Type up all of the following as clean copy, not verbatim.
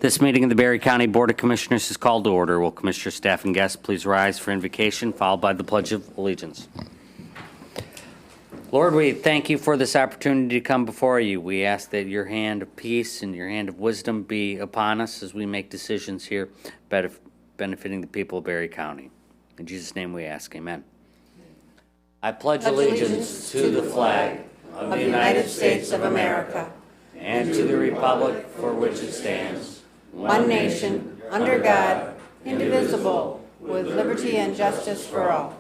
This meeting of the Berry County Board of Commissioners is called to order. Will Commissioner, staff, and guests please rise for invocation, followed by the Pledge of Allegiance. Lord, we thank you for this opportunity to come before you. We ask that your hand of peace and your hand of wisdom be upon us as we make decisions here benefiting the people of Berry County. In Jesus' name we ask, amen. I pledge allegiance to the flag of the United States of America and to the republic for which it stands, one nation, under God, indivisible, with liberty and justice for all.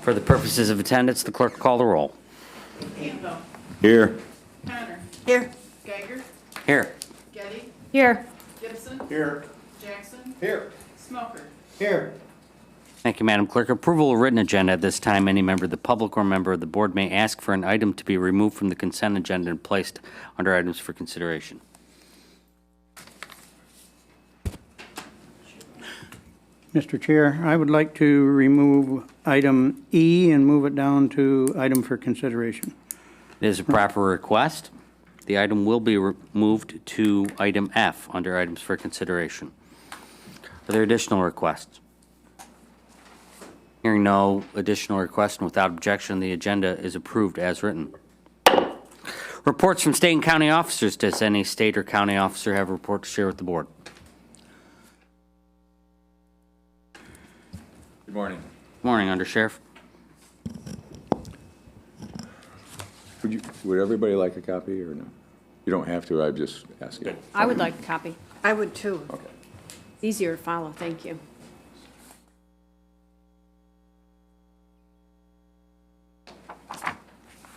For the purposes of attendance, the clerk will call the roll. Campbell. Here. Connor. Here. Geiger. Here. Getty. Here. Gibson. Here. Jackson. Here. Smoker. Here. Thank you, Madam Clerk. Approval of written agenda at this time. Any member of the public or member of the board may ask for an item to be removed from the consent agenda and placed under items for consideration. Mr. Chair, I would like to remove item E and move it down to item for consideration. It is a proper request. The item will be moved to item F under items for consideration. Are there additional requests? Hearing no additional requests and without objection, the agenda is approved as written. Reports from state and county officers. Does any state or county officer have a report to share with the board? Good morning. Good morning, Undersheriff. Would everybody like a copy or no? You don't have to, I'm just asking. I would like a copy. I would too. Okay. It's easier to follow. Thank you.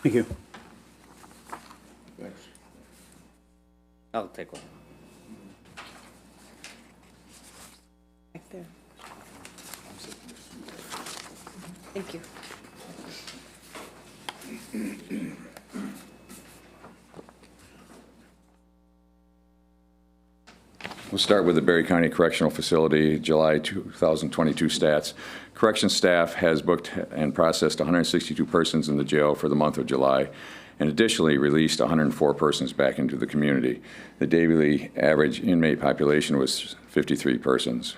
Thank you. Thanks. I'll take one. Back there. Thank you. We'll start with the Berry County Correctional Facility, July 2022 stats. Corrections staff has booked and processed 162 persons in the jail for the month of July, and additionally released 104 persons back into the community. The daily average inmate population was 53 persons.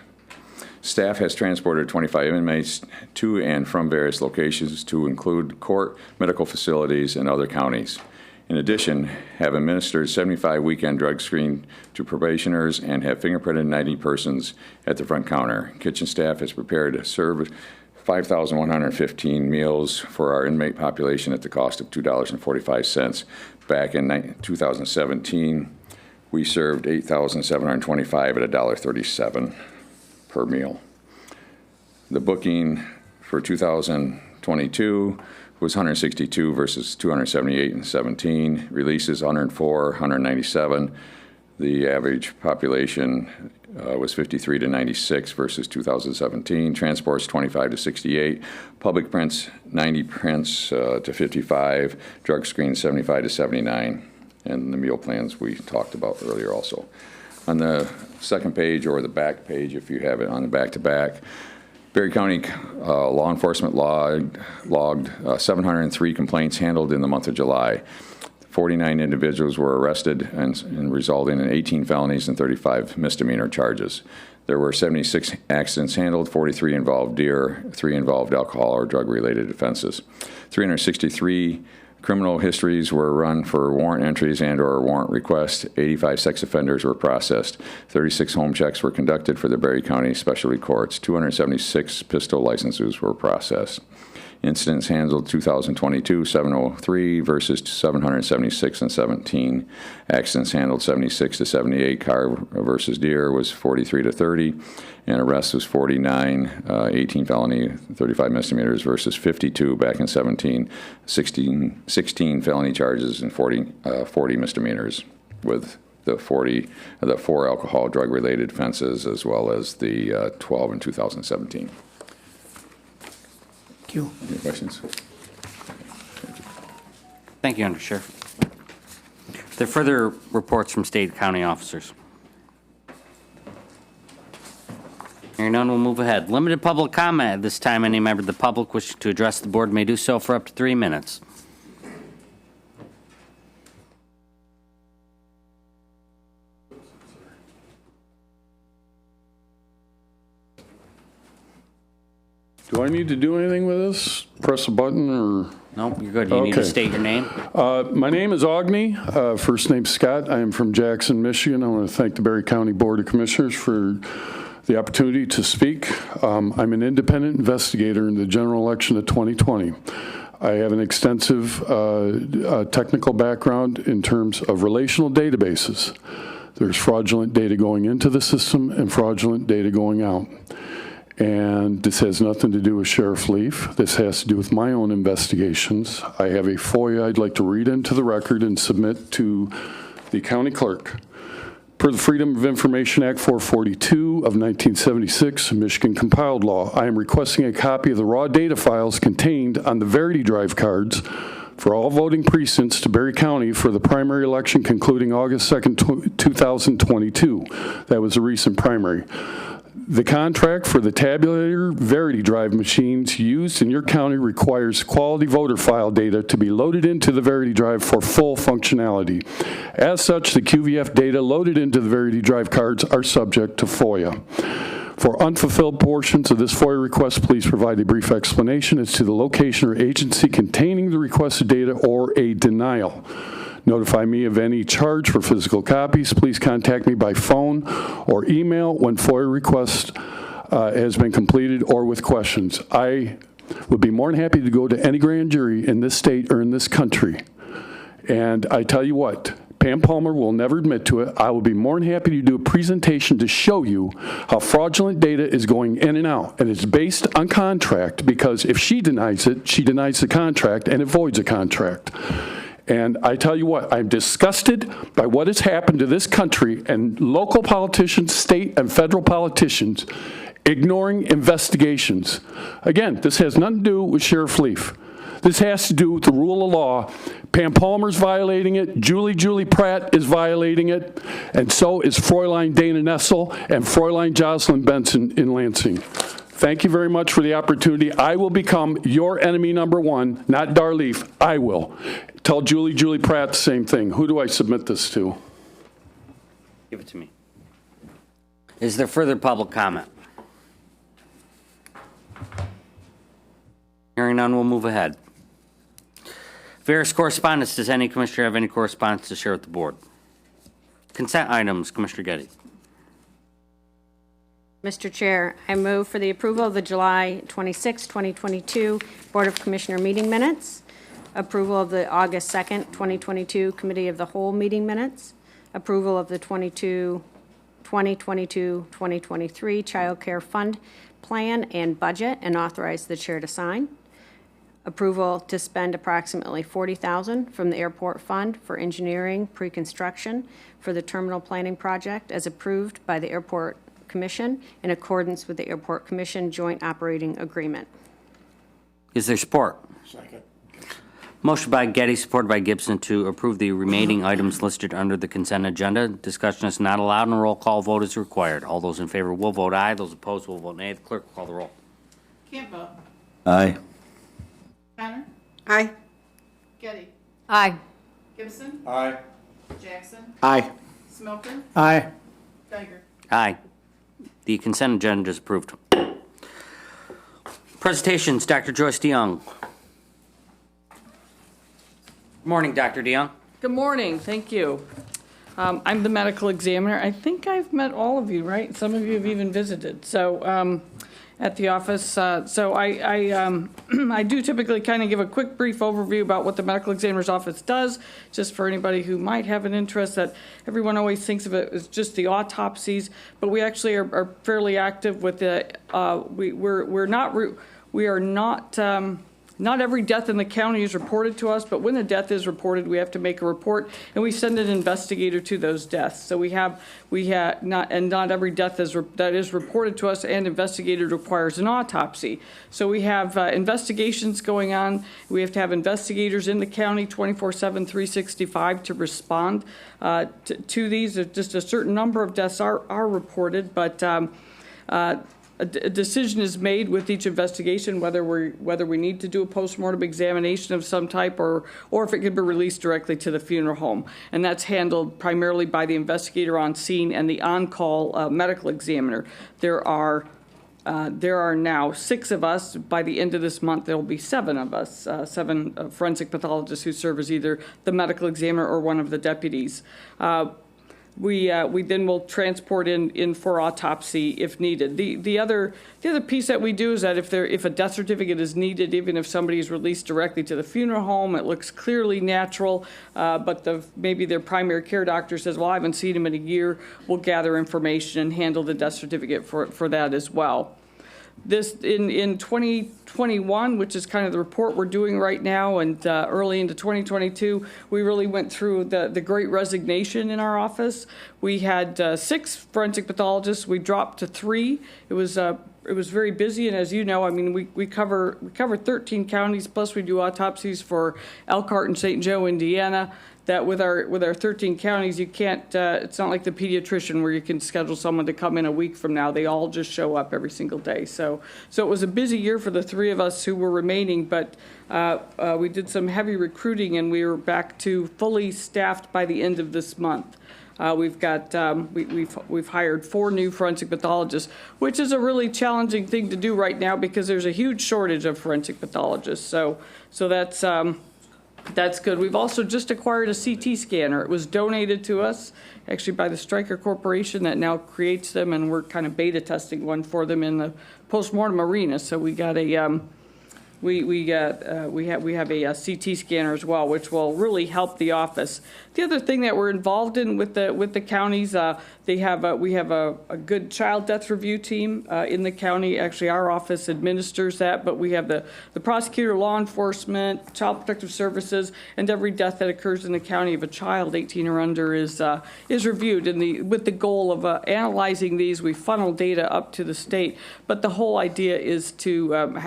Staff has transported 25 inmates to and from various locations to include court, medical facilities, and other counties. In addition, have administered 75 weekend drug screen to probationers and have fingerprinted 90 persons at the front counter. Kitchen staff has prepared to serve 5,115 meals for our inmate population at the cost of $2.45. Back in 2017, we served 8,725 at $1.37 per meal. The booking for 2022 was 162 versus 278 in 17. Releases 104, 197. The average population was 53 to 96 versus 2017. Transports 25 to 68. Public prints 90 prints to 55. Drug screens 75 to 79. And the meal plans we talked about earlier also. On the second page or the back page, if you have it on the back-to-back, Berry County law enforcement logged 703 complaints handled in the month of July. 49 individuals were arrested and resulting in 18 felonies and 35 misdemeanor charges. There were 76 accidents handled, 43 involved deer, 3 involved alcohol or drug-related offenses. 363 criminal histories were run for warrant entries and or warrant requests. 85 sex offenders were processed. 36 home checks were conducted for the Berry County Specialty Courts. 276 pistol licenses were processed. Incidents handled 2022, 703 versus 776 and 17. Accidents handled 76 to 78. Car versus deer was 43 to 30. And arrests was 49, 18 felony, 35 misdemeanors versus 52 back in 17. 16 felony charges and 40 misdemeanors with the 4 alcohol drug-related offenses as well as the 12 in 2017. Thank you. Any questions? Thank you, Undersheriff. Are there further reports from state and county officers? Hearing none, we'll move ahead. Limited public comment. At this time, any member of the public wishing to address the board may do so for up to 3 minutes. Do I need to do anything with this? Press a button or? Nope, you're good. You need to Okay. state your name. My name is Agni, first name Scott. I am from Jackson, Michigan. I want to thank the Berry County Board of Commissioners for the opportunity to speak. I'm an independent investigator in the general election of 2020. I have an extensive technical background in terms of relational databases. There's fraudulent data going into the system and fraudulent data going out. And this has nothing to do with Sheriff Leaf. This has to do with my own investigations. I have a FOIA I'd like to read into the record and submit to the county clerk. Per the Freedom of Information Act 442 of 1976, Michigan compiled law, I am requesting a copy of the raw data files contained on the Verity Drive cards for all voting precincts to Berry County for the primary election concluding August 2nd, 2022. That was a recent primary. The contract for the tabulator Verity Drive machines used in your county requires quality voter file data to be loaded into the Verity Drive for full functionality. As such, the QVF data loaded into the Verity Drive cards are subject to FOIA. For unfulfilled portions of this FOIA request, please provide a brief explanation as to the location or agency containing the requested data or a denial. Notify me of any charge for physical copies. Please contact me by phone or email when FOIA request has been completed or with questions. I would be more than happy to go to any grand jury in this state or in this country. And I tell you what, Pam Palmer will never admit to it. I will be more than happy to do a presentation to show you how fraudulent data is going in and out. And it's based on contract, because if she denies it, she denies the contract and it voids a contract. And I tell you what, I'm disgusted by what has happened to this country and local politicians, state and federal politicians ignoring investigations. Again, this has nothing to do with Sheriff Leaf. This has to do with the rule of law. Pam Palmer's violating it, Julie Pratt is violating it, and so is Fräulein Dana Nessel and Fräulein Jocelyn Benson in Lansing. Thank you very much for the opportunity. I will become your enemy number one, not Darleaf. I will. Tell Julie Pratt the same thing. Who do I submit this to? Give it to me. Is there further public comment? Hearing none, we'll move ahead. Various correspondence. Does any commissioner have any correspondence to share with the board? Consent items, Commissioner Getty. Mr. Chair, I move for the approval of the July 26, 2022 Board of Commissioner meeting minutes, approval of the August 2nd, 2022 Committee of the Whole meeting minutes, approval of the 2022-2023 Child Care Fund Plan and Budget, and authorize the chair to sign. Approval to spend approximately $40,000 from the airport fund for engineering pre-construction for the terminal planning project as approved by the Airport Commission in accordance with the Airport Commission Joint Operating Agreement. Is there support? Second. Motion by Getty, supported by Gibson, to approve the remaining items listed under the consent agenda. Discussion is not allowed and a roll call vote is required. All those in favor will vote aye. Those opposed will vote nay. The clerk will call the roll. Campbell. Aye. Connor. Aye. Getty. Aye. Gibson. Aye. Jackson. Aye. Smoker. Aye. Geiger. Aye. The consent agenda is approved. Presentations, Dr. Joyce DeYoung. Good morning, Dr. DeYoung. Good morning, thank you. I'm the medical examiner. I think I've met all of you, right? Some of you have even visited. So at the office. So I do typically kind of give a quick brief overview about what the medical examiner's office does, just for anybody who might have an interest. That everyone always thinks of it as just the autopsies, but we actually are fairly active with the. We are not. Not every death in the county is reported to us, but when a death is reported, we have to make a report, and we send an investigator to those deaths. So not every death that is reported to us and investigated requires an autopsy. So we have investigations going on. We have to have investigators in the county 24/7, 365 to respond to these. Just a certain number of deaths are reported, but a decision is made with each investigation whether we need to do a postmortem examination of some type or if it can be released directly to the funeral home. And that's handled primarily by the investigator on scene and the on-call medical examiner. There are There are now 6 of us. By the end of this month, there will be 7 of us, 7 forensic pathologists who serve as either the medical examiner or one of the deputies. We then will transport in for autopsy if needed. The other piece that we do is that if a death certificate is needed, even if somebody is released directly to the funeral home, it looks clearly natural, but maybe their primary care doctor says, well, I haven't seen him in a year, we'll gather information and handle the death certificate for that as well. This in 2021, which is kind of the report we're doing right now, and early into 2022, we really went through the great resignation in our office. We had 6 forensic pathologists. We dropped to 3. It was very busy, and as you know, I mean, we cover 13 counties, plus we do autopsies for Elkhart and St. Joe, Indiana. That with our 13 counties, you can't, it's not like the pediatrician where you can schedule someone to come in a week from now. They all just show up every single day. So it was a busy year for the 3 of us who were remaining, but we did some heavy recruiting, and we were back to fully staffed by the end of this month. We've got we've hired 4 new forensic pathologists, which is a really challenging thing to do right now because there's a huge shortage of forensic pathologists. So that's good. We've also just acquired a CT scanner. It was donated to us actually by the Stryker Corporation that now creates them, and we're kind of beta testing one for them in the postmortem arena. So we got a we have a CT scanner as well, which will really help the office. The other thing that we're involved in with the counties, we have a good child death review team in the county. Actually, our office administers that, but we have the prosecutor, law enforcement, child protective services, and every death that occurs in the county of a child 18 or under is reviewed. With the goal of analyzing these, we funnel data up to the state. But the whole idea is to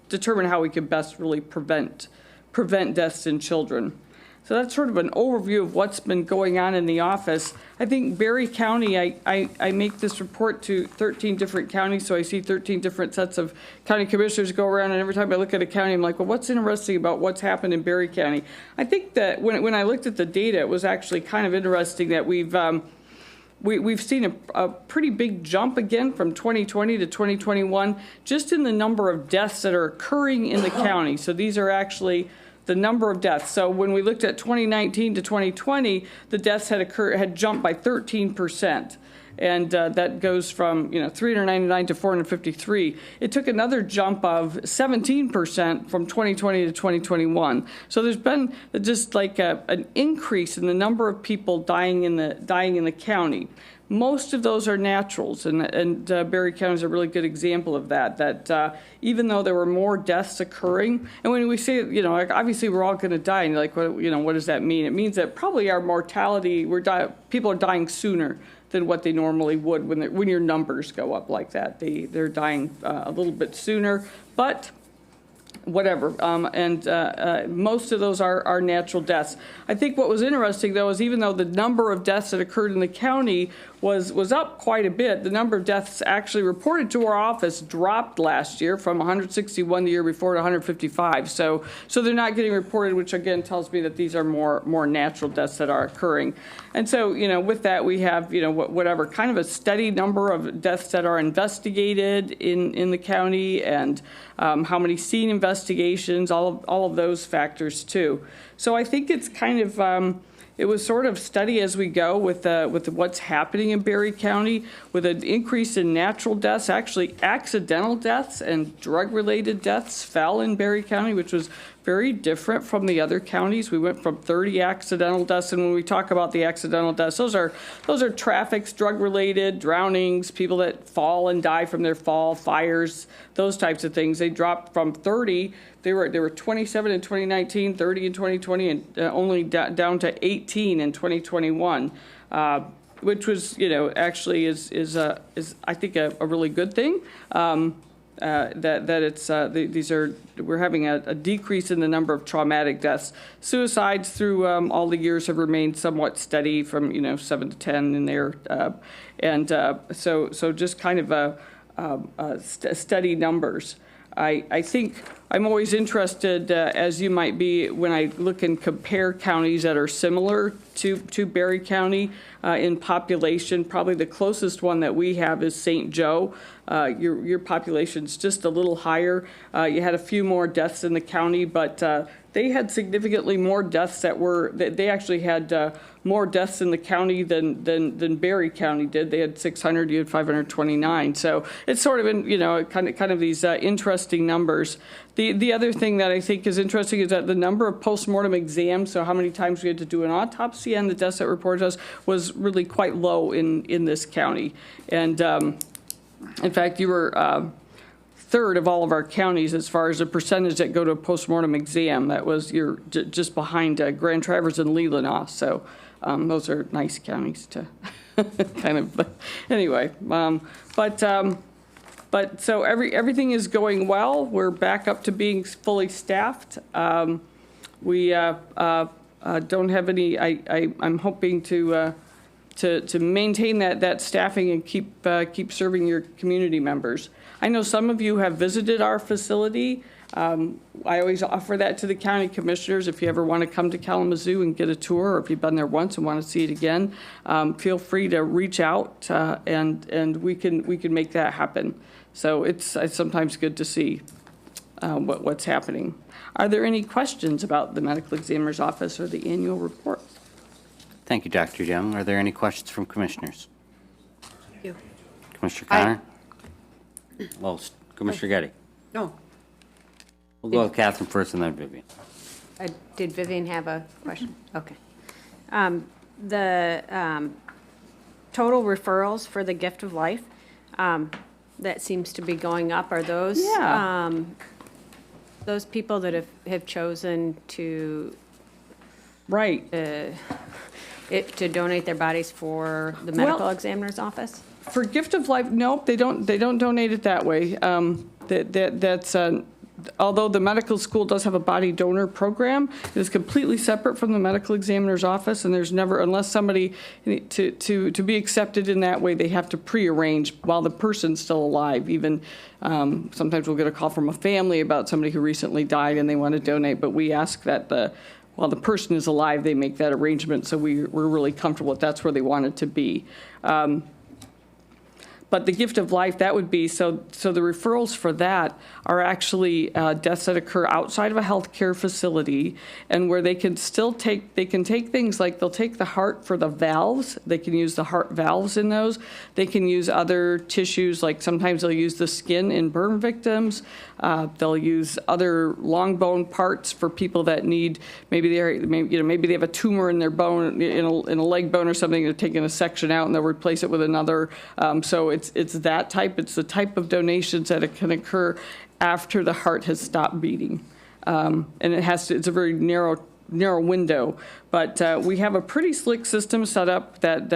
determine how we can best really prevent deaths in children. So that's sort of an overview of what's been going on in the office. I think Berry County, I make this report to 13 different counties, so I see 13 different sets of county commissioners go around, and every time I look at a county, I'm like, well, what's interesting about what's happened in Berry County? I think that when I looked at the data, it was actually kind of interesting that we've seen a pretty big jump again from 2020 to 2021, just in the number of deaths that are occurring in the county. So these are actually the number of deaths. So when we looked at 2019 to 2020, the deaths had jumped by 13%. And that goes from 399 to 453. It took another jump of 17% from 2020 to 2021. So there's been just like an increase in the number of people dying in the county. Most of those are naturals, and Berry County is a really good example of that. That even though there were more deaths occurring, and when we say, obviously we're all going to die, and what does that mean? It means that probably our mortality, people are dying sooner than what they normally would when your numbers go up like that. They're dying a little bit sooner, but whatever. Most of those are natural deaths. I think what was interesting, though, is even though the number of deaths that occurred in the county was up quite a bit, the number of deaths actually reported to our office dropped last year from 161 the year before to 155. So they're not getting reported, which again tells me that these are more natural deaths that are occurring. And so, with that, we have, whatever, kind of a steady number of deaths that are investigated in the county, and how many scene investigations, all of those factors too. So I think it's kind of, it was sort of steady as we go with what's happening in Berry County, with an increase in natural deaths. Actually, accidental deaths and drug-related deaths fell in Berry County, which was very different from the other counties. We went from 30 accidental deaths, and when we talk about the accidental deaths, those are traffics, drug-related, drownings, people that fall and die from their fall, fires, those types of things. They dropped from 30. They were 27 in 2019, 30 in 2020, and only down to 18 in 2021. Which was, actually is I think a really good thing. We're having a decrease in the number of traumatic deaths. Suicides through all the years have remained somewhat steady from 7 to 10 in there, so just kind of steady numbers. I think I'm always interested, as you might be, when I look and compare counties that are similar to Berry County in population. Probably the closest one that we have is St. Joe. Your population's just a little higher. You had a few more deaths in the county, but they had significantly more deaths they actually had more deaths in the county than Berry County did. They had 600, you had 529. So it's sort of kind of these interesting numbers. The other thing that I think is interesting is that the number of postmortem exams, so how many times we had to do an autopsy and the deaths that reported to us, was really quite low in this county. And in fact, you were third of all of our counties as far as the percentage that go to a postmortem exam. That was you're just behind Grand Traverse and Leelanau. So those are nice counties to kind of. But anyway, but so everything is going well. We're back up to being fully staffed. We don't have any. I'm hoping to maintain that staffing and keep serving your community members. I know some of you have visited our facility. I always offer that to the county commissioners. If you ever want to come to Kalamazoo and get a tour, or if you've been there once and want to see it again, feel free to reach out and we can make that happen. So it's sometimes good to see what's happening. Are there any questions about the medical examiner's office or the annual report? Thank you, Dr. Young. Are there any questions from commissioners? You. Commissioner Connor? Well, Commissioner Getty. No. We'll go with Catherine first and then Vivian. Did Vivian have a question? Okay. The total referrals for the Gift of Life, that seems to be going up. Are those those people that have chosen to Right. to donate their bodies for the medical examiner's office? For Gift of Life, nope, they don't donate it that way. That's although the medical school does have a body donor program, it is completely separate from the medical examiner's office, and there's never, unless somebody, to be accepted in that way, they have to prearrange while the person's still alive. Even sometimes we'll get a call from a family about somebody who recently died and they want to donate, but we ask that while the person is alive, they make that arrangement, so we're really comfortable that that's where they want it to be. But the Gift of Life, that would be, so the referrals for that are actually deaths that occur outside of a healthcare facility, and where they can take things like, they'll take the heart for the valves, they can use the heart valves in those, they can use other tissues, like sometimes they'll use the skin in burn victims, they'll use other long bone parts for people that need, maybe they have a tumor in their bone, in a leg bone or something, they're taking a section out and they'll replace it with another, so it's that type. It's the type of donations that it can occur after the heart has stopped beating, and it's a very narrow window. But we have a pretty slick system set up that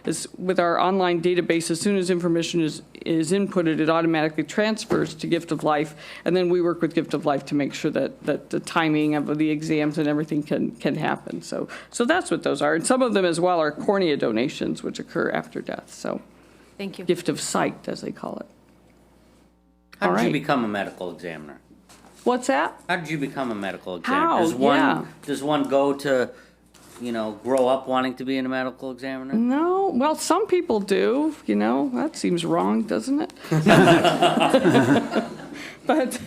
is with our online database. As soon as information is inputted, it automatically transfers to Gift of Life, and then we work with Gift of Life to make sure that the timing of the exams and everything can happen. So that's what those are, and some of them as well are cornea donations, which occur after death. So. Thank you. Gift of sight, as they call it. How All did you right. become a medical examiner? What's that? How did you become a medical examiner? How? Does one go to, grow up wanting to be a medical examiner? No, well, some people do. That seems wrong, doesn't it? But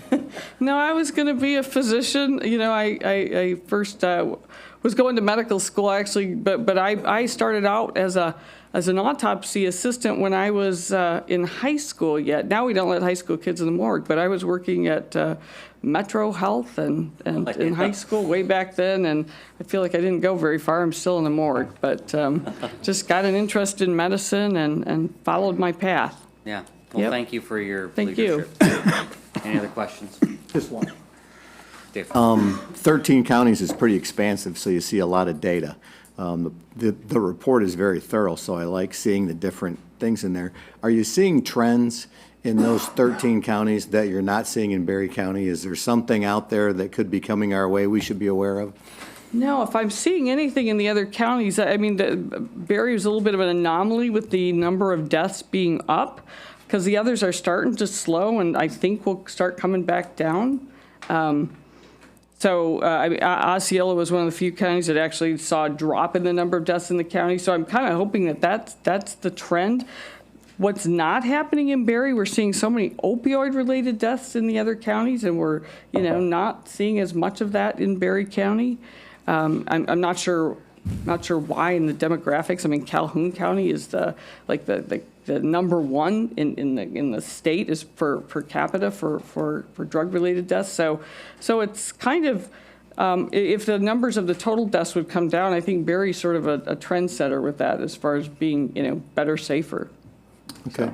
no, I was going to be a physician. I first was going to medical school actually, but I started out as an autopsy assistant when I was in high school yet. Now we don't let high school kids in the morgue, but I was working at Metro Health and in high school way back then, and I feel like I didn't go very far. I'm still in the morgue, but just got an interest in medicine and followed my path. Yeah. Well, Yep. Thank you for your Thank leadership. Any other questions? Just one. Dave? 13 counties is pretty expansive, so you see a lot of data. The report is very thorough, so I like seeing the different things in there. Are you seeing trends in those 13 counties that you're not seeing in Berry County? Is there something out there that could be coming our way we should be aware of? No, if I'm seeing anything in the other counties, I mean, Berry was a little bit of an anomaly with the number of deaths being up, because the others are starting to slow, and I think will start coming back down. Osceola was one of the few counties that actually saw a drop in the number of deaths in the county. So I'm kind of hoping that that's the trend. What's not happening in Berry, we're seeing so many opioid-related deaths in the other counties, and we're, not seeing as much of that in Berry County. I'm not sure why in the demographics. I mean, Calhoun County is the number one in the state is per capita for drug-related deaths. So it's kind of, if the numbers of the total deaths would come down, I think Berry's sort of a trendsetter with that as far as being, better, safer. Okay,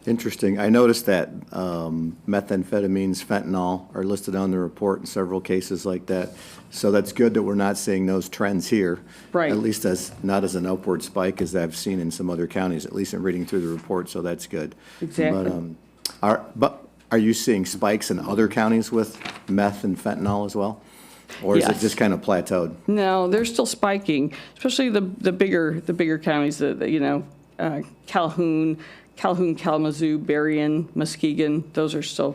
interesting. I noticed that methamphetamines, fentanyl are listed on the report in several cases like that. So that's good that we're not seeing those trends here. Right. At least not as an upward spike as I've seen in some other counties, at least in reading through the report, so that's good. Exactly. But are you seeing spikes in other counties with meth and fentanyl as well? Or is it Yes. just kind of plateaued? No, they're still spiking, especially the bigger counties, Calhoun, Kalamazoo, Berrien, Muskegon, those are still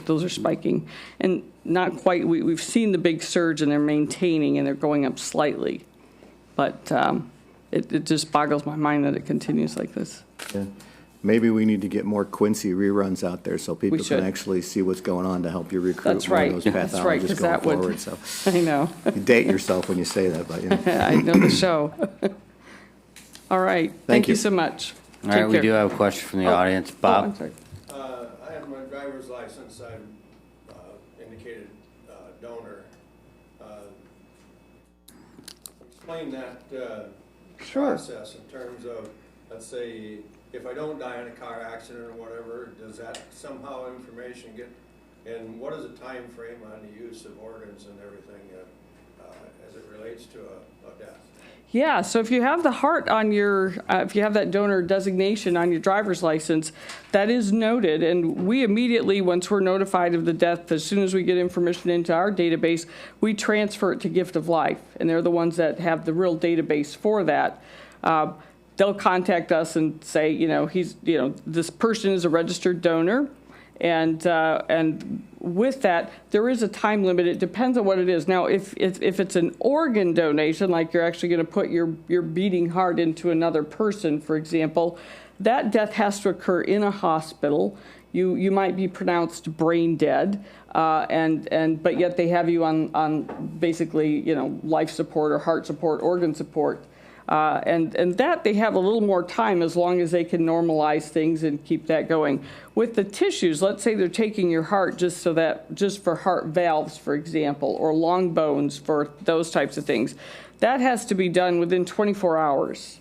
those are spiking. And not quite, we've seen the big surge and they're maintaining and they're going up slightly. But it just boggles my mind that it continues like this. Yeah. Maybe we need to get more Quincy reruns out there so people should. can actually see what's going on to help you recruit That's more right. of those That's right, 'cause pathologists going that would- forward. So I know. you date yourself when you say that, but I know the show. All right. Thank you. you so much. All right, Take we care. do have a question from the audience. Oh, Bob? I'm sorry. I have my driver's license, I've indicated donor. Explain that Sure. process in terms of, let's say, if I don't die in a car accident or whatever, does that somehow information get, and what is the time frame on the use of organs and everything as it relates to a death? Yeah, so if you have the heart on your, if you have that donor designation on your driver's license, that is noted, and we immediately, once we're notified of the death, as soon as we get information into our database, we transfer it to Gift of Life, and they're the ones that have the real database for that. They'll contact us and say, this person is a registered donor, and with that, there is a time limit. It depends on what it is. Now, if it's an organ donation, like you're actually going to put your beating heart into another person, for example, that death has to occur in a hospital. You might be pronounced brain dead, but yet they have you on basically life support or heart support, organ support. And that they have a little more time as long as they can normalize things and keep that going. With the tissues, let's say they're taking your heart just for heart valves, for example, or long bones for those types of things. That has to be done within 24 hours.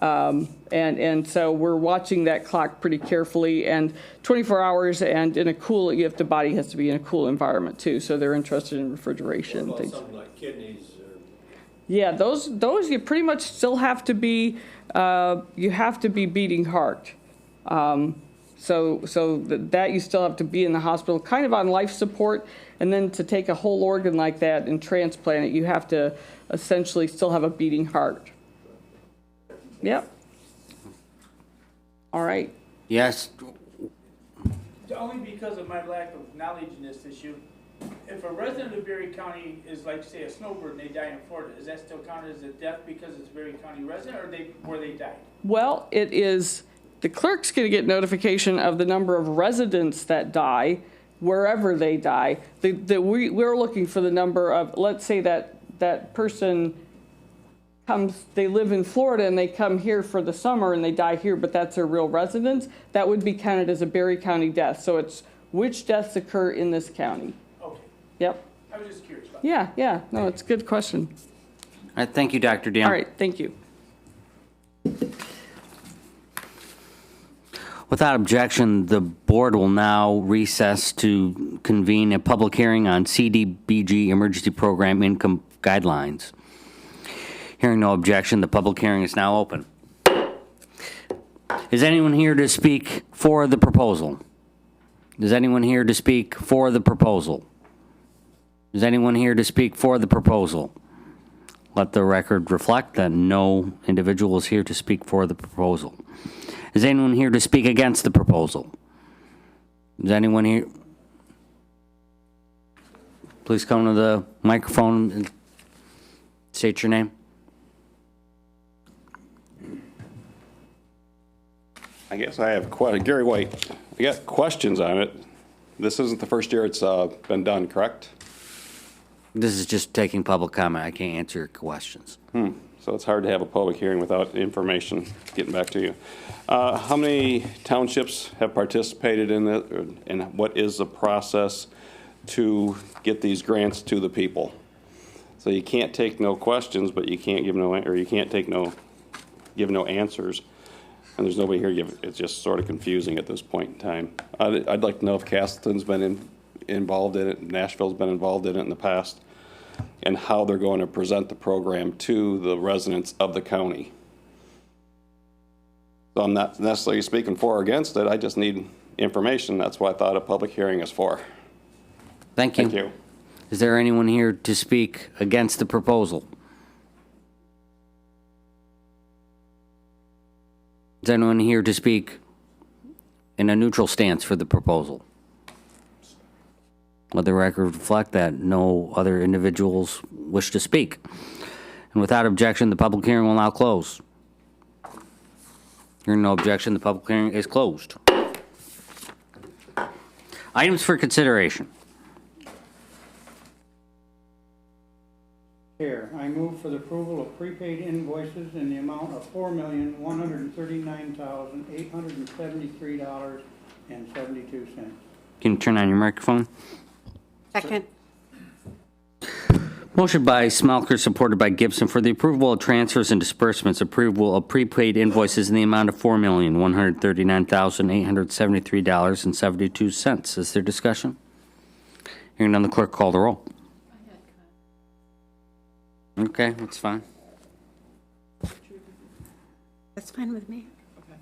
And so we're watching that clock pretty carefully, and 24 hours and the body has to be in a cool environment too. So they're interested in refrigeration and What things. about something like kidneys? Yeah, those you pretty much still have to be, you have to be beating heart. So that you still have to be in the hospital, kind of on life support, and then to take a whole organ like that and transplant it, you have to essentially still have a beating heart. Yep. All right. Yes, Only because of my lack of knowledge in this issue. If a resident of Berry County is like, say, a snowbird and they die in Florida, is that still counted as a death because it's a Berry County resident, or where they died? Well, it is, the clerk's going to get notification of the number of residents that die wherever they die. We're looking for the number of, let's say that person comes, they live in Florida and they come here for the summer and they die here, but that's their real residence. That would be counted as a Berry County death. So it's which deaths occur in this county. Okay, Yep. I was just curious about Yeah. No, it's a good question. all right, thank you, Dr. Dean. All right, thank you. Without objection, the board will now recess to convene a public hearing on CDBG Emergency Program Income Guidelines. Hearing no objection, the public hearing is now open. Is anyone here to speak for the proposal? Is anyone here to speak for the proposal? Is anyone here to speak for the proposal? Let the record reflect that no individual is here to speak for the proposal. Is anyone here to speak against the proposal? Is anyone here? please come to the microphone and state your name. I guess I have Gary White. I got questions on it. This isn't the first year it's been done, correct? This is just taking public comment. I can't answer your questions. So it's hard to have a public hearing without information. Getting back to you. How many townships have participated in it, and what is the process to get these grants to the people? So you can't take no questions, but you can't give give no answers. And there's nobody here to give, it's just sort of confusing at this point in time. I'd like to know if Castleton's been involved in it, Nashville's been involved in it in the past, and how they're going to present the program to the residents of the county. So I'm not necessarily speaking for or against it, I just need information. That's what I thought a public hearing is for. Thank you. Thank you. Is there anyone here to speak against the proposal? Is anyone here to speak in a neutral stance for the proposal? Let the record reflect that no other individuals wish to speak. And without objection, the public hearing will now close. Hearing no objection, the public hearing is closed. Items for consideration. Chair, I move for the approval of prepaid invoices in the amount of $4,139,873.72. Can you turn on your microphone? Second. Motion by Smelker, supported by Gibson, for the approval of transfers and disbursements, approval of prepaid invoices in the amount of $4,139,873.72. Is there discussion? Hearing none, the clerk call the roll. Okay, that's fine. That's fine with me. Okay.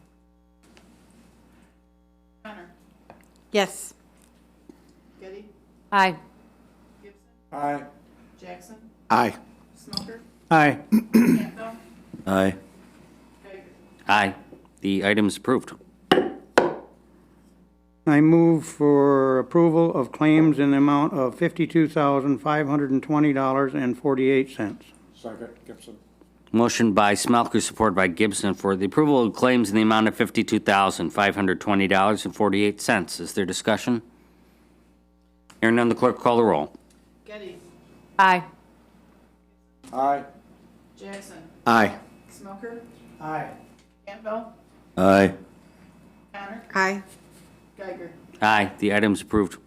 Connor. Yes. Getty. Aye. Gibson. Aye. Jackson. Aye. Smelter. Aye. Campbell. Aye. Geiger. Aye. The item is approved. I move for approval of claims in the amount of $52,520.48. Second, Gibson. Motion by Smelker, supported by Gibson, for the approval of claims in the amount of $52,520.48. Is there discussion? Hearing none, the clerk call the roll. Getty. Aye. Aye. Jackson. Aye. Smelter. Aye. Campbell. Aye. Connor. Aye. Geiger. Aye. The item is approved.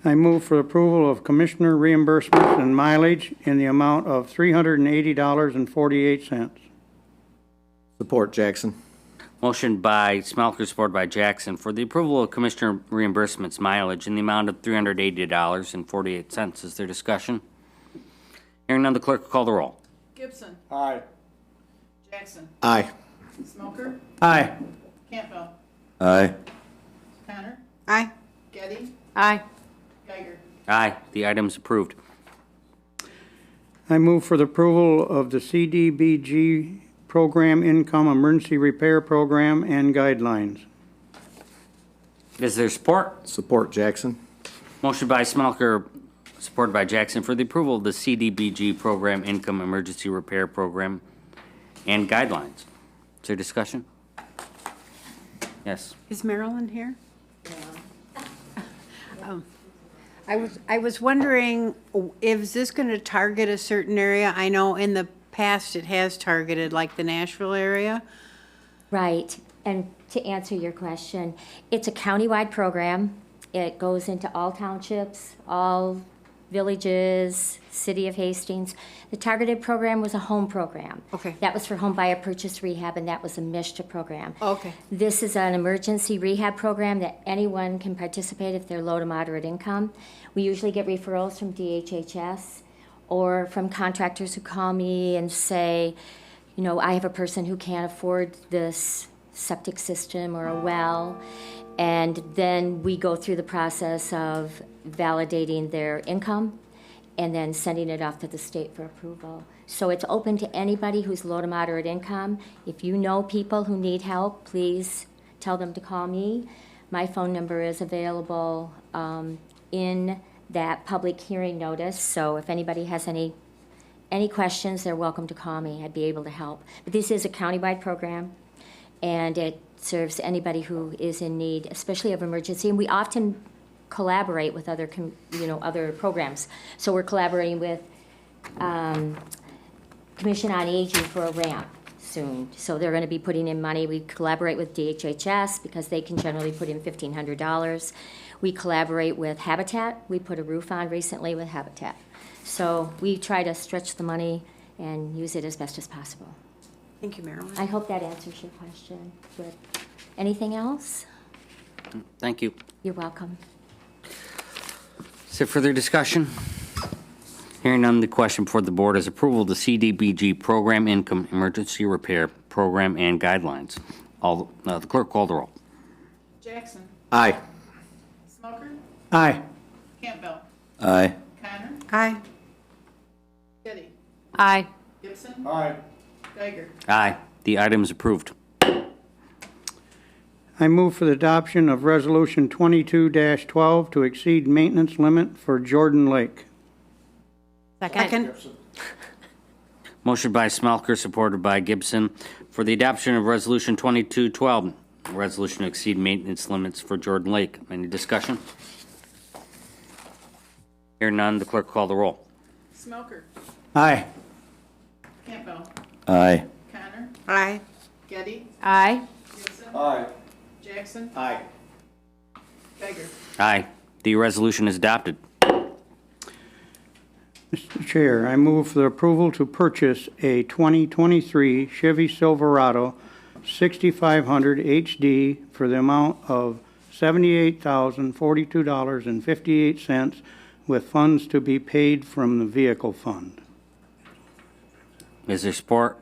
I move for approval of commissioner reimbursements and mileage in the amount of $380.48. Support Jackson. Motion by Smelker, supported by Jackson, for the approval of commissioner reimbursements mileage in the amount of $380.48. Is there discussion? Hearing none, the clerk will call the roll. Gibson. Aye. Jackson. Aye. Smelter. Aye. Campbell. Aye. Connor. Aye. Getty. Aye. Geiger. Aye. The item is approved. I move for the approval of the CDBG Program Income Emergency Repair Program and Guidelines. Is there support? Support Jackson. Motion by Smelker, supported by Jackson, for the approval of the CDBG Program Income Emergency Repair Program and Guidelines. Is there discussion? Yes. Is Marilyn here? I was wondering, is this going to target a certain area? I know in the past it has targeted like the Nashville area. Right, and to answer your question, it's a countywide program. It goes into all townships, all villages, city of Hastings. The targeted program was a home program. Okay. That was for home buyer purchase rehab, and that was a MSHA program. Okay. This is an emergency rehab program that anyone can participate if they're low to moderate income. We usually get referrals from DHHS or from contractors who call me and say, you know, I have a person who can't afford this septic system or a well. And then we go through the process of validating their income and then sending it off to the state for approval. So it's open to anybody who's low to moderate income. If you know people who need help, please tell them to call me. My phone number is available in that public hearing notice, so if anybody has any questions, they're welcome to call me. I'd be able to help. But this is a countywide program, and it serves anybody who is in need, especially of emergency. And we often collaborate with other, other programs. So we're collaborating with Commission on Aging for a ramp soon. So they're going to be putting in money. We collaborate with DHHS because they can generally put in $1,500. We collaborate with Habitat. We put a roof on recently with Habitat. So we try to stretch the money and use it as best as possible. Thank you, Marilyn. I hope that answers your question. Good. Anything else? Thank you. You're welcome. Is there further discussion? Hearing none, the question before the board is approval of the CDBG Program Income Emergency Repair Program and Guidelines. The clerk call the roll. Jackson. Aye. Smoker. Aye. Campbell. Aye. Connor. Aye. Getty. Aye. Gibson. Aye. Geiger. Aye. The item is approved. I move for the adoption of Resolution 22-12 to exceed maintenance limit for Jordan Lake. Second. Motion by Smelker, supported by Gibson, for the adoption of Resolution 2212, a resolution to exceed maintenance limits for Jordan Lake. Any discussion? Hearing none, the clerk call the roll. Smoker. Aye. Campbell. Aye. Connor. Aye. Getty. Aye. Gibson. Aye. Jackson. Aye. Geiger. Aye. The resolution is adopted. Mr. Chair, I move for the approval to purchase a 2023 Chevy Silverado 6500 HD for the amount of $78,042.58 with funds to be paid from the vehicle fund. Is there support?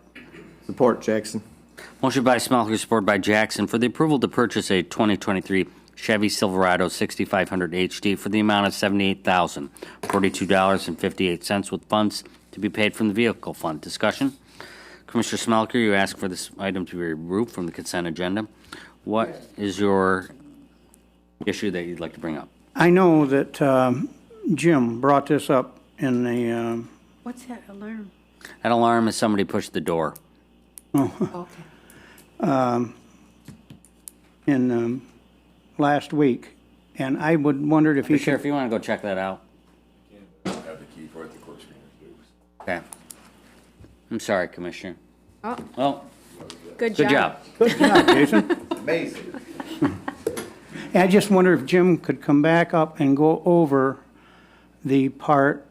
Support, Jackson. Motion by Smelker, supported by Jackson, for the approval to purchase a 2023 Chevy Silverado 6500 HD for the amount of $78,042.58 with funds to be paid from the vehicle fund. Discussion? Commissioner Smelker, you asked for this item to be removed from the consent agenda. What is your issue that you'd like to bring up? I know that Jim brought this up in the, What's that alarm? That alarm is somebody pushed the door. Okay. in last week, and I would wondered if you Sheriff, could. if you want to go check that out. Have the key for it, the court screeners do. Okay. I'm sorry, Commissioner. Oh, Well, good good job. job. Good job, Jason. Amazing. And I just wonder if Jim could come back up and go over the part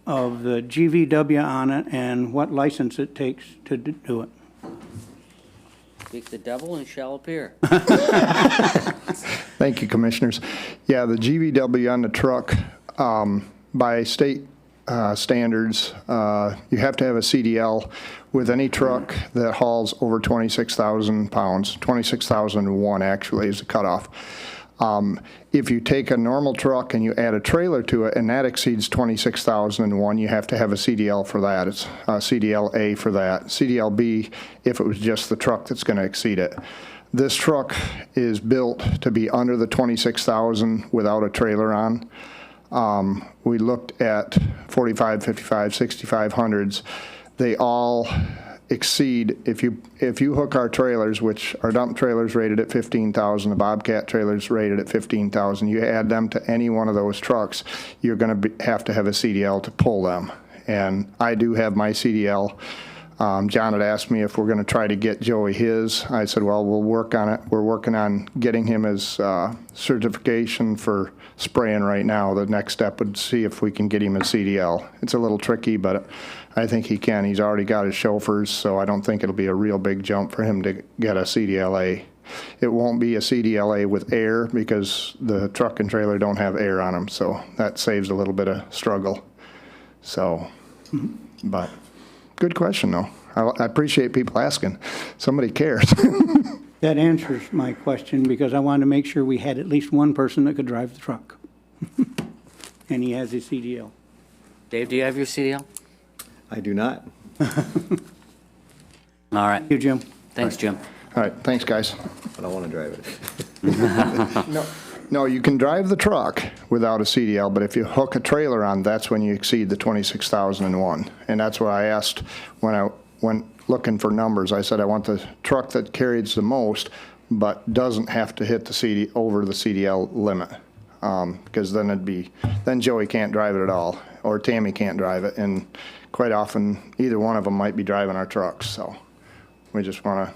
of the GVW on it and what license it takes to do it. Speak the devil and shall appear. Thank you, Commissioners. Yeah, the GVW on the truck, by state standards, you have to have a CDL with any truck that hauls over 26,000 pounds. 26,001 actually is the cutoff. If you take a normal truck and you add a trailer to it and that exceeds 26,001, you have to have a CDL for that. It's CDL-A for that. CDL-B if it was just the truck that's going to exceed it. This truck is built to be under the 26,000 without a trailer on. We looked at 45, 55, 6500s. They all exceed, if you hook our trailers, which our dump trailers rated at 15,000, the Bobcat trailers rated at 15,000, you add them to any one of those trucks, you're going to have to have a CDL to pull them. And I do have my CDL. John had asked me if we're going to try to get Joey his. I said, well, we'll work on it. We're working on getting him his certification for spraying right now. The next step would see if we can get him a CDL. It's a little tricky, but I think he can. He's already got his chauffeurs, so I don't think it'll be a real big jump for him to get a CDLA. It won't be a CDLA with air because the truck and trailer don't have air on them, so that saves a little bit of struggle. So, but good question, though. I appreciate people asking. Somebody cares. That answers my question because I wanted to make sure we had at least one person that could drive the truck. And he has his CDL. Dave, do you have your CDL? I do not. All right. Thank you, Jim. Thanks, Jim. All right, thanks, guys. I don't want to drive it. No, you can drive the truck without a CDL, but if you hook a trailer on, that's when you exceed the 26,001. And that's what I asked when I went looking for numbers. I said I want the truck that carries the most, but doesn't have to hit the over the CDL limit. Because then Joey can't drive it at all, or Tammy can't drive it. And quite often, either one of them might be driving our trucks. So we just want to.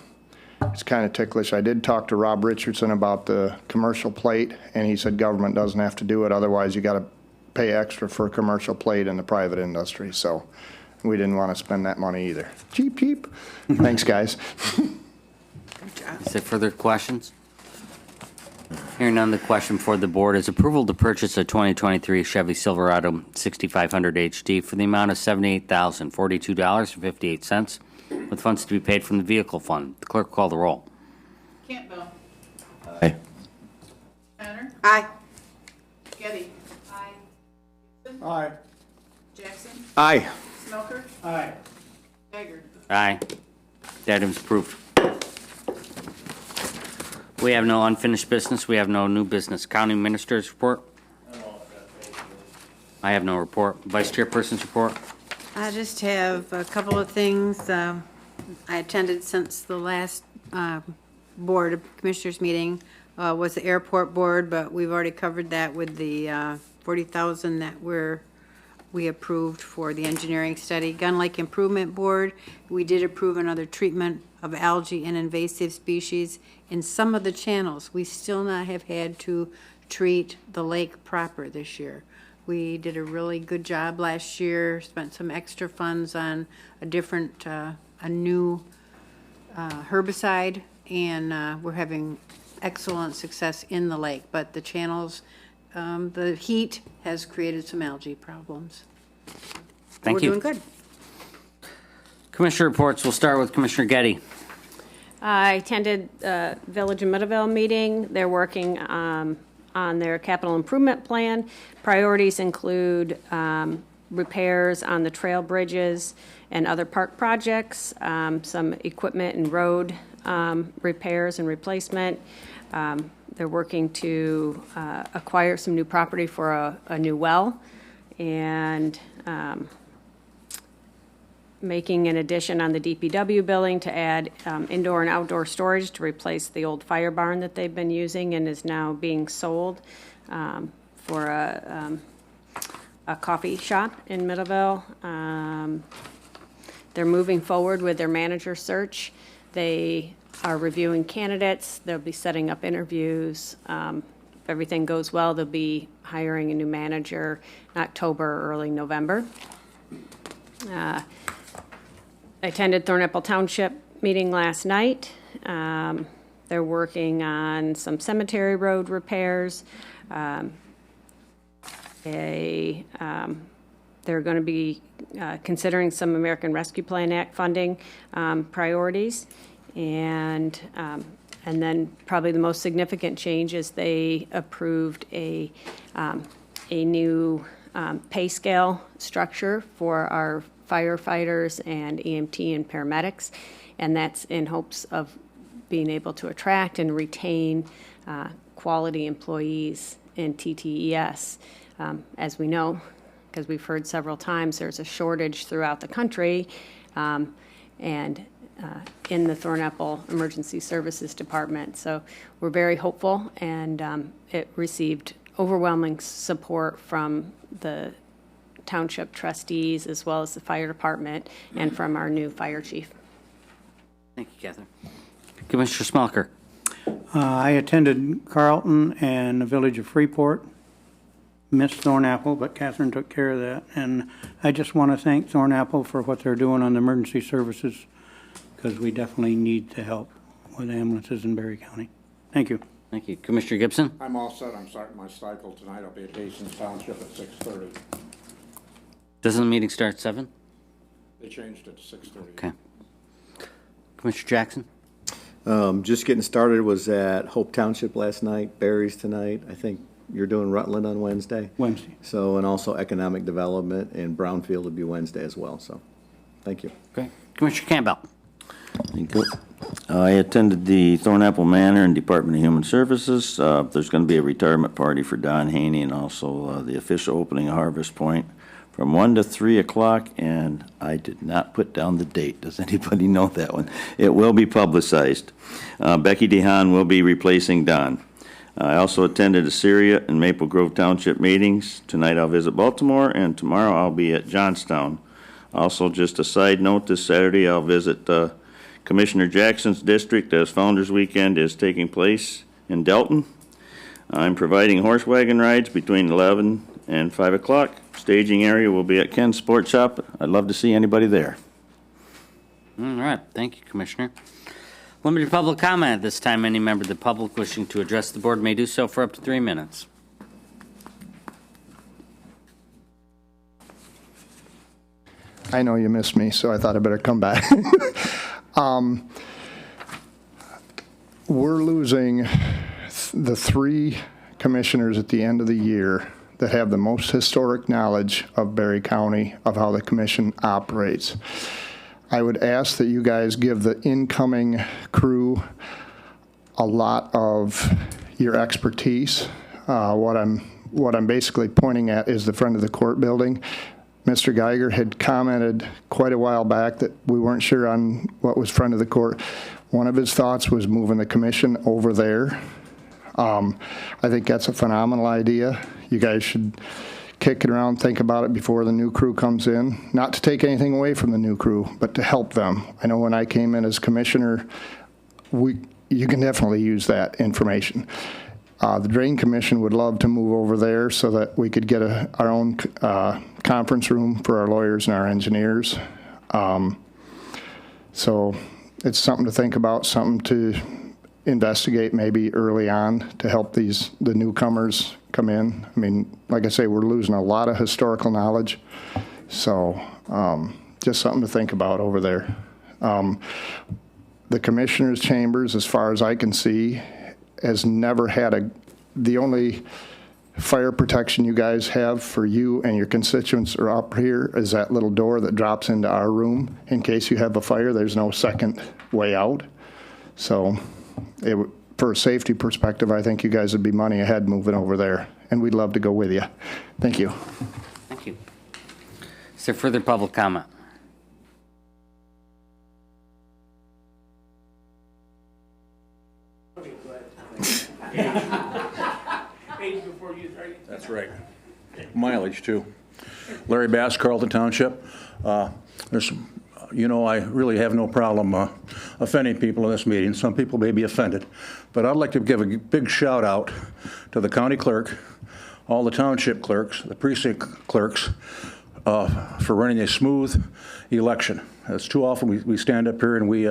It's kind of ticklish. I did talk to Rob Richardson about the commercial plate, and he said government doesn't have to do it. Otherwise, you got to pay extra for a commercial plate in the private industry. So we didn't want to spend that money either. Cheap, cheap. Thanks, guys. Is there further questions? Hearing none, the question for the board is approval to purchase a 2023 Chevy Silverado 6500 HD for the amount of $78,042.58, with funds to be paid from the vehicle fund. The clerk will call the roll. Campbell. Aye. Connor. Aye. Getty. Aye. Gibson. Aye. Jackson. Aye. Smelker. Aye. Geiger. Aye. The item is approved. We have no unfinished business. We have no new business. County Minister's report. I have no report. Vice Chairperson's report. I just have a couple of things. I attended since the last Board of Commissioners meeting was the airport board, but we've already covered that with the $40,000 that we approved for the engineering study. Gun Lake Improvement Board, we did approve another treatment of algae and invasive species in some of the channels. We still not have had to treat the lake proper this year. We did a really good job last year, spent some extra funds on a new herbicide, and we're having excellent success in the lake. But the channels, the heat has created some algae problems. Thank you. We're doing good. Commissioner reports. We'll start with Commissioner Getty. I attended Village of Middleville meeting. They're working on their capital improvement plan. Priorities include repairs on the trail bridges and other park projects, some equipment and road repairs and replacement. They're working to acquire some new property for a new well, and making an addition on the DPW building to add indoor and outdoor storage to replace the old fire barn that they've been using and is now being sold for a coffee shop in Middleville. They're moving forward with their manager search. They are reviewing candidates. They'll be setting up interviews. If everything goes well, they'll be hiring a new manager in October or early November. I attended Thornapple Township meeting last night. They're working on some cemetery road repairs. They're going to be considering some American Rescue Plan Act funding priorities. And then probably the most significant change is they approved a new pay scale structure for our firefighters and EMT and paramedics, and that's in hopes of being able to attract and retain quality employees in TTES. As we know, because we've heard several times, there's a shortage throughout the country, and in the Thornapple Emergency Services Department. So we're very hopeful, and it received overwhelming support from the township trustees as well as the fire department and from our new fire chief. Thank you, Catherine. Commissioner Smelker. I attended Carlton and the Village of Freeport. Missed Thornapple, but Catherine took care of that. And I just want to thank Thornapple for what they're doing on the emergency services, because we definitely need the help with ambulances in Berry County. Thank you. Thank you. Commissioner Gibson. I'm all set. I'm starting my cycle tonight. I'll be at Hastings Township at 6:30. Doesn't the meeting start at 7? They changed it to 6:30. Okay. Commissioner Jackson. Just getting started. Was at Hope Township last night, Berry's tonight. I think you're doing Rutland on Wednesday. Wednesday. So, and also Economic Development in Brownfield will be Wednesday as well. So, thank you. Great. Commissioner Campbell. Thank you. I attended the Thornapple Manor and Department of Human Services. There's going to be a retirement party for Don Haney and also the official opening of Harvest Point from 1 to 3 o'clock, and I did not put down the date. Does anybody know that one? It will be publicized. Becky DeHaan will be replacing Don. I also attended Assyria and Maple Grove Township meetings. Tonight I'll visit Baltimore, and tomorrow I'll be at Johnstown. Also, just a side note, this Saturday I'll visit Commissioner Jackson's district as Founders Weekend is taking place in Delton. I'm providing horse wagon rides between 11 and 5 o'clock. Staging area will be at Ken's Sports Shop. I'd love to see anybody there. All right, thank you, Commissioner. Limited public comment at this time. Any member of the public wishing to address the board may do so for up to 3 minutes. I know you missed me, so I thought I better come back. We're losing the 3 commissioners at the end of the year that have the most historic knowledge of Berry County, of how the commission operates. I would ask that you guys give the incoming crew a lot of your expertise. What I'm basically pointing at is the front of the court building. Mr. Geiger had commented quite a while back that we weren't sure on what was front of the court. One of his thoughts was moving the commission over there. I think that's a phenomenal idea. You guys should kick it around, think about it before the new crew comes in. Not to take anything away from the new crew, but to help them. I know when I came in as commissioner, you can definitely use that information. The Drain Commission would love to move over there so that we could get our own conference room for our lawyers and our engineers. So it's something to think about, something to investigate maybe early on to help the newcomers come in. I mean, like I say, we're losing a lot of historical knowledge. So just something to think about over there. The Commissioners' Chambers, as far as I can see, has never had the only fire protection you guys have for you and your constituents are up here is that little door that drops into our room. In case you have a fire, there's no second way out. So for a safety perspective, I think you guys would be money ahead moving over there, and we'd love to go with you. Thank you. Thank you. Is there further public comment? Age before youth, right? That's right. Mileage, too. Larry Bass, Carlton Township. I really have no problem offending people in this meeting. Some people may be offended. But I'd like to give a big shout out to the county clerk, all the township clerks, the precinct clerks, for running a smooth election. It's too often we stand up here and we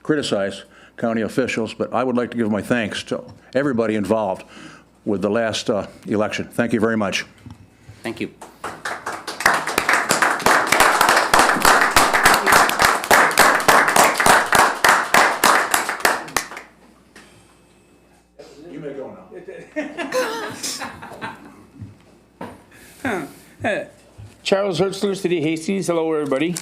criticize county officials, but I would like to give my thanks to everybody involved with the last election. Thank you very much. Thank you. You may go now. Charles Hertzler, City of Hastings. Hello, everybody.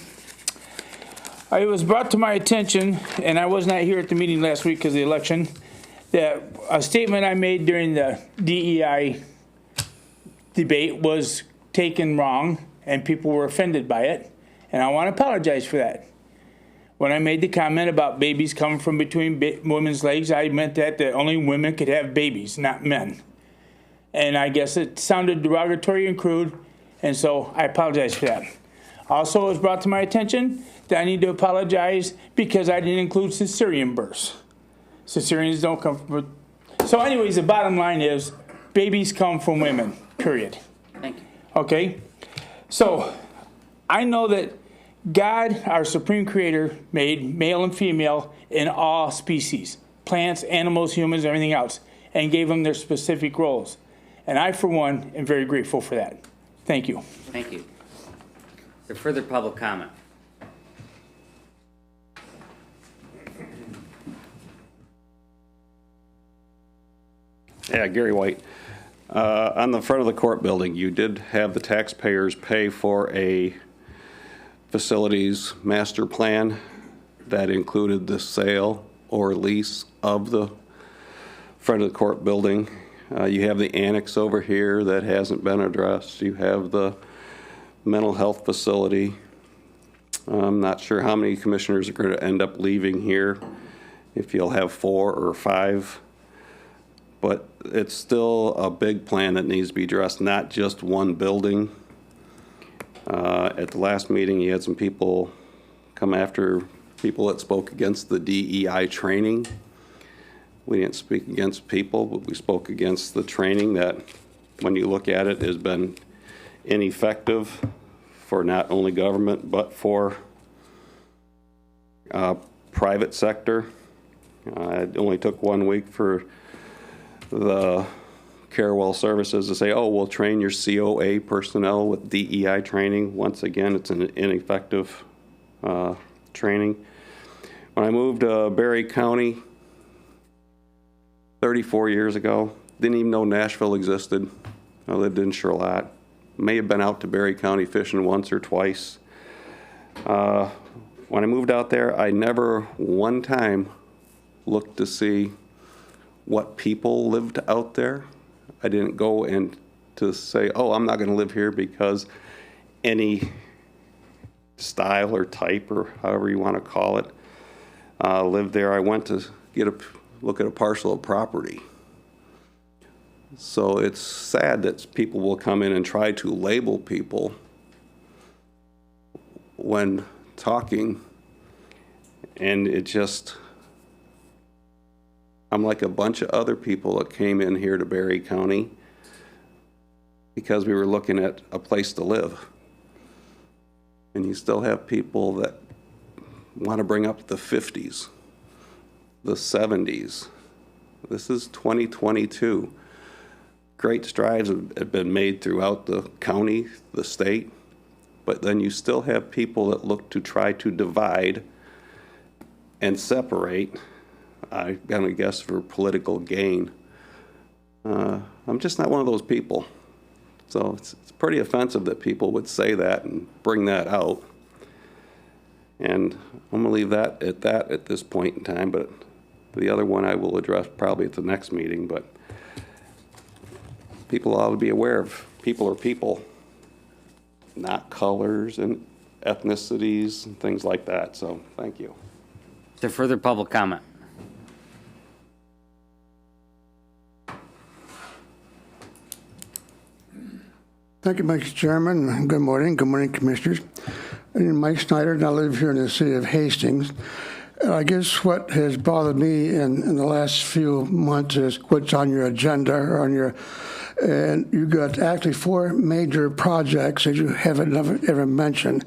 It was brought to my attention, and I was not here at the meeting last week because of the election, that a statement I made during the DEI debate was taken wrong, and people were offended by it, and I want to apologize for that. When I made the comment about babies coming from between women's legs, I meant that only women could have babies, not men. And I guess it sounded derogatory and crude, and so I apologize for that. Also, it was brought to my attention that I need to apologize because I didn't include cesarean births. Cesareans don't come from... So anyways, the bottom line is babies come from women, period. Thank you. Okay? So I know that God, our supreme creator, made male and female in all species, plants, animals, humans, everything else, and gave them their specific roles. And I, for one, am very grateful for that. Thank you. Thank you. Is there further public comment? Yeah, Gary White. On the front of the court building, you did have the taxpayers pay for a facilities master plan that included the sale or lease of the front of the court building. You have the annex over here that hasn't been addressed. You have the mental health facility. I'm not sure how many commissioners are going to end up leaving here, if you'll have 4 or 5. But it's still a big plan that needs to be addressed, not just one building. At the last meeting, you had some people come after people that spoke against the DEI training. We didn't speak against people, but we spoke against the training that, when you look at it, has been ineffective for not only government, but for private sector. It only took 1 week for the Carewell Services to say, oh, we'll train your COA personnel with DEI training. Once again, it's an ineffective training. When I moved to Berry County 34 years ago, didn't even know Nashville existed. I lived in Charlotte. May have been out to Berry County fishing once or twice. When I moved out there, I never one time looked to see what people lived out there. I didn't go and to say, oh, I'm not going to live here because any style or type or however you want to call it lived there. I went to look at a parcel of property. So it's sad that people will come in and try to label people when talking, and it just, I'm like a bunch of other people that came in here to Berry County because we were looking at a place to live. And you still have people that want to bring up the 50s, the 70s. This is 2022. Great strides have been made throughout the county, the state, but then you still have people that look to try to divide and separate, I'm going to guess for political gain. I'm just not one of those people. So it's pretty offensive that people would say that and bring that out. And I'm going to leave that at this point in time, but the other one I will address probably at the next meeting. But people ought to be aware of people are people, not colors and ethnicities and things like that. So thank you. Is there further public comment? Thank you, Mr. Chairman. Good morning. Good morning, Commissioners. I'm Mike Snyder, and I live here in the city of Hastings. I guess what has bothered me in the last few months is what's on your agenda, and you got actually 4 major projects that you haven't ever mentioned.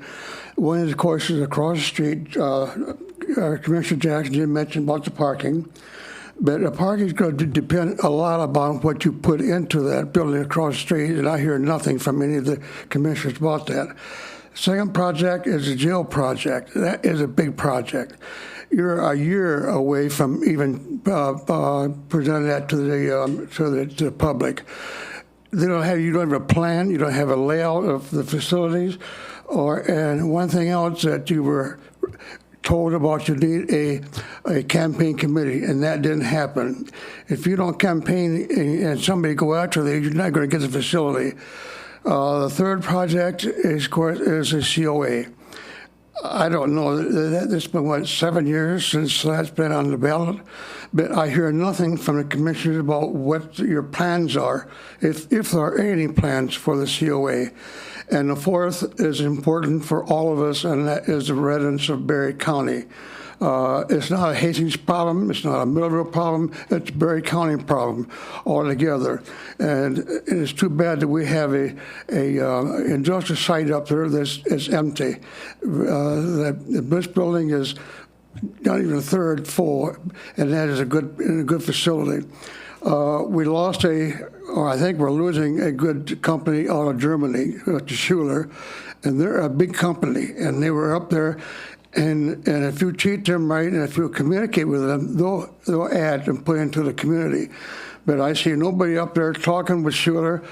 One, of course, is across the street. Commissioner Jackson did mention about the parking. But the parking is going to depend a lot upon what you put into that building across the street, and I hear nothing from any of the commissioners about that. Second project is the jail project. That is a big project. You're a year away from even presenting that to the public. You don't have a plan. You don't have a layout of the facilities, and one thing else that you were told about, you need a campaign committee, and that didn't happen. If you don't campaign and somebody go after you, you're not going to get the facility. The third project is, of course, is a COA. I don't know, it's been, 7 years since that's been on the ballot, but I hear nothing from the commissioners about what your plans are, if there are any plans for the COA. And the fourth is important for all of us, and that is the residents of Berry County. It's not a Hastings problem. It's not a Millville problem. It's a Berry County problem altogether. And it is too bad that we have a industrial site up there that's empty. This building is not even a third full, and that is a good facility. We lost I think we're losing a good company out of Germany, to Schuler, and they're a big company, and they were up there. And if you treat them right, and if you communicate with them, they'll add and put into the community. but I see nobody up there talking with Schuler.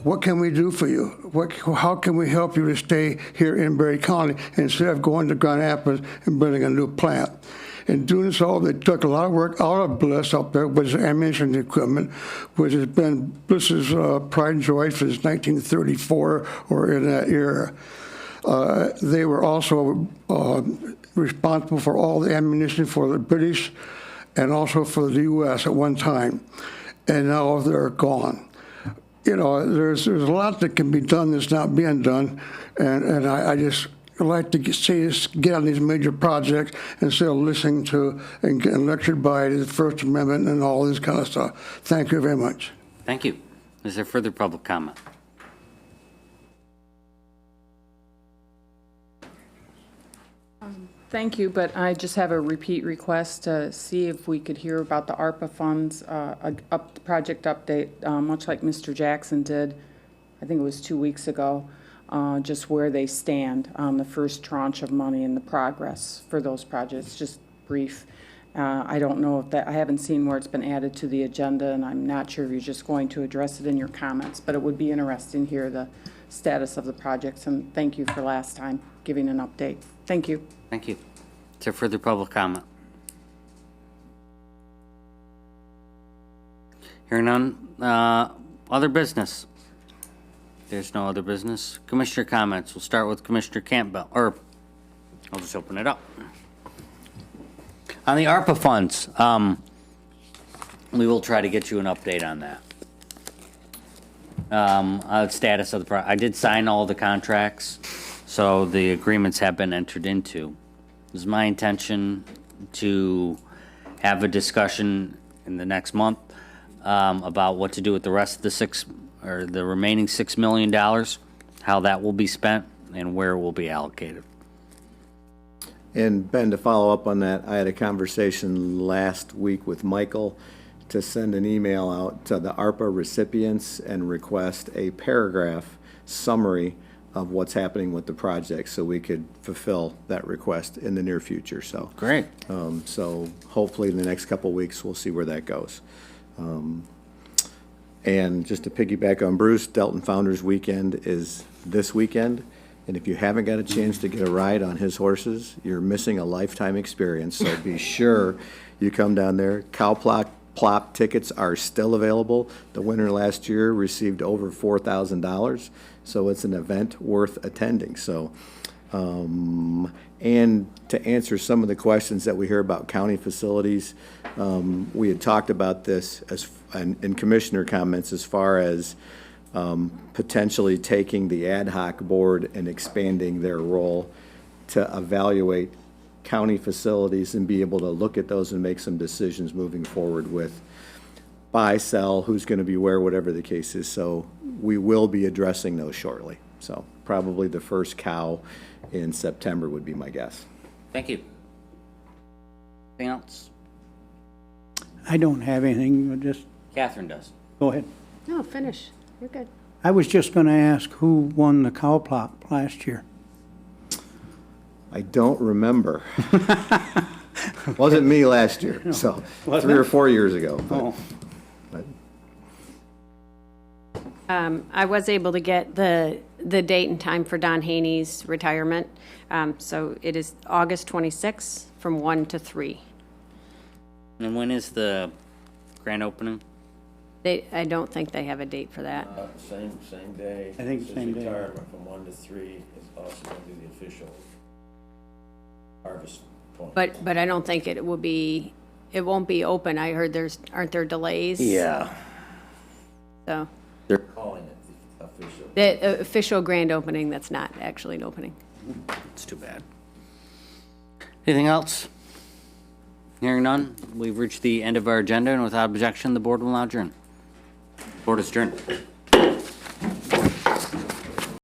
What can we do for you? How can we help you to stay here in Berry County instead of going to Grand Rapids and building a new plant? In doing so, they took a lot of work out of Bliss up there, which is ammunition equipment, which has been Bliss's pride and joy since 1934 or in that era. They were also responsible for all the ammunition for the British and also for the U.S. at one time, and now they're gone. You know, there's a lot that can be done that's not being done, and I just like to see us get on these major projects instead of listening to and getting lectured by the First Amendment and all this kind of stuff. Thank you very much. Thank you. Is there further public comment? Thank you, but I just have a repeat request to see if we could hear about the ARPA funds, project update, much like Mr. Jackson did, I think it was 2 weeks ago, just where they stand on the first tranche of money and the progress for those projects, just brief. I don't know if that, I haven't seen where it's been added to the agenda, and I'm not sure if you're just going to address it in your comments, but it would be interesting to hear the status of the projects, and thank you for last time giving an update. Thank you. Thank you. Is there further public comment? Hearing none. Other business? There's no other business. Commissioner comments. We'll start with Commissioner Campbell, or I'll just open it up. On the ARPA funds, we will try to get you an update on that. Status of the I did sign all the contracts, so the agreements have been entered into. It was my intention to have a discussion in the next month about what to do with the rest of the remaining $6 million, how that will be spent, and where it will be allocated. And Ben, to follow up on that, I had a conversation last week with Michael to send an email out to the ARPA recipients and request a paragraph summary of what's happening with the project so we could fulfill that request in the near future. So great. So hopefully in the next couple of weeks, we'll see where that goes. And just to piggyback on Bruce, Delton Founders Weekend is this weekend. And if you haven't got a chance to get a ride on his horses, you're missing a lifetime experience. So be sure you come down there. Cow Plop tickets are still available. The winner last year received over $4,000. So it's an event worth attending. So, and to answer some of the questions that we hear about county facilities, we had talked about this in commissioner comments as far as potentially taking the ad hoc board and expanding their role to evaluate county facilities and be able to look at those and make some decisions moving forward with buy, sell, who's going to be where, whatever the case is. So we will be addressing those shortly. So probably the first cow in September would be my guess. Thank you. Anything else? I don't have anything, just Catherine does. go ahead. No, finish. You're good. I was just going to ask who won the cow plop last year. I don't remember. Wasn't me last year, so Wasn't 3 or it? 4 years ago. Oh. I was able to get the date and time for Don Haney's retirement. So it is August 26th from 1 to 3. And when is the grand opening? I don't think they have a date for that. Same day. I think His same day. retirement from 1 to 3 is also going to be the official harvest point. But I don't think it won't be open. I heard aren't there delays? Yeah. So They're calling it the official. the official grand opening, that's not actually an opening. It's too bad. Anything else? Hearing none, we've reached the end of our agenda, and without objection, the board will now adjourn. Board is adjourned.